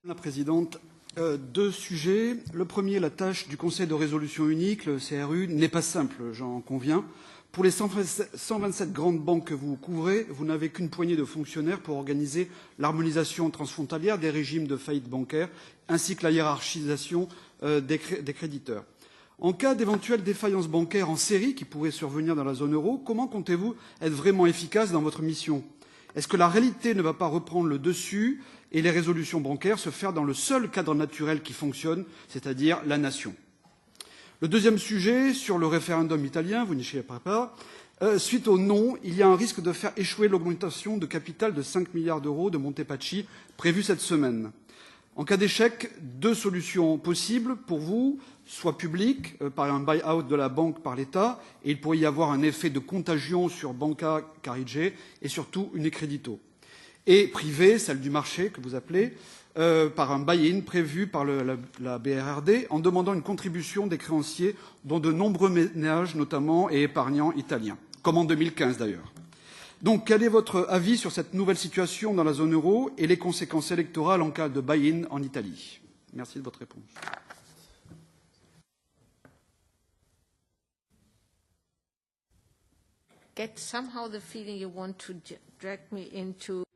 La présidente, deux sujets. Le premier, la tâche du Conseil de résolution unique, le CRU, n'est pas simple, j'en conviens. Pour les 127 grandes banques que vous couvrez, vous n'avez qu'une poignée de fonctionnaires pour organiser l'harmonisation transfrontalière des régimes de faillite bancaire, ainsi que la hiérarchisation des créditeurs. En cas d'éventuelle défaillance bancaire en série qui pourrait survenir dans la zone euro, comment comptez-vous être vraiment efficace dans votre mission? Est-ce que la réalité ne va pas reprendre le dessus et les résolutions bancaires se faire dans le seul cadre naturel qui fonctionne, c'est-à-dire la nation? Le deuxième sujet, sur le référendum italien, vous n'y échapperez pas. Suite au non, il y a un risque de faire échouer l'augmentation de capital de 5 milliards d'euros de Montepaschi prévue cette semaine. En cas d'échec, deux solutions possibles pour vous, soit public, par un buy-out de la banque par l'État, et il pourrait y avoir un effet de contagion sur Banca Carige, et surtout une Unicredito. Et privé, celle du marché que vous appelez, par un buy-in prévu par la BRRD, en demandant une contribution des créanciers, dont de nombreux ménages notamment et épargnants italiens, comme en 2015 d'ailleurs. Donc, quel est votre avis sur cette nouvelle situation dans la zone euro et les conséquences électorales en cas de buy-in en Italie? Merci de votre réponse.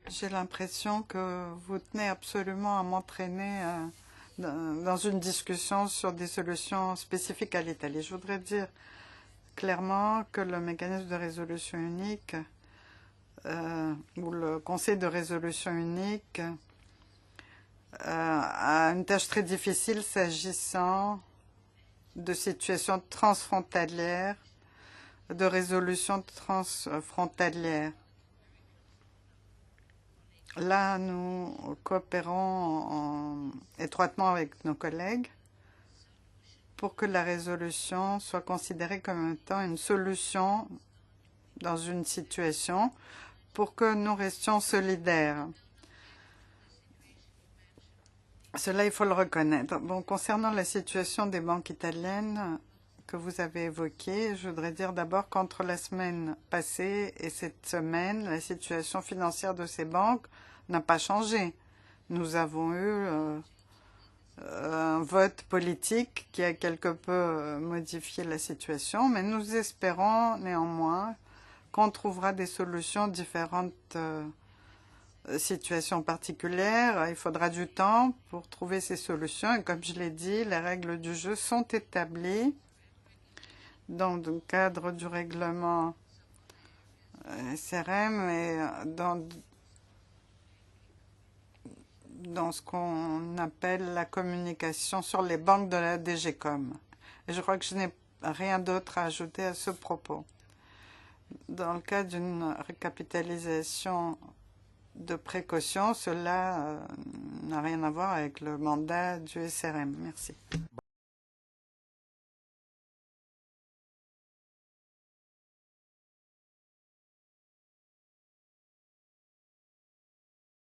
J'ai l'impression que vous tenez absolument à m'entraîner dans une discussion sur des solutions spécifiques à l'Italie. Je voudrais dire clairement que le mécanisme de résolution unique ou le Conseil de résolution unique a une tâche très difficile s'agissant de situations transfrontalières, de résolution transfrontalière. Là, nous coopérons étroitement avec nos collègues pour que la résolution soit considérée comme étant une solution dans une situation pour que nous restions solidaires. Cela, il faut le reconnaître. Bon, concernant la situation des banques italiennes que vous avez évoquée, je voudrais dire d'abord qu'entre la semaine passée et cette semaine, la situation financière de ces banques n'a pas changé. Nous avons eu un vote politique qui a quelque peu modifié la situation, mais nous espérons néanmoins qu'on trouvera des solutions différentes situations particulières. Il faudra du temps pour trouver ces solutions. Et comme je l'ai dit, les règles du jeu sont établies dans le cadre du règlement SRM et dans ce qu'on appelle la communication sur les banques de la DGCOM. Et je crois que je n'ai rien d'autre à ajouter à ce propos. Dans le cas d'une recapitalisation de précaution, cela n'a rien à voir avec le mandat du SRM. Merci.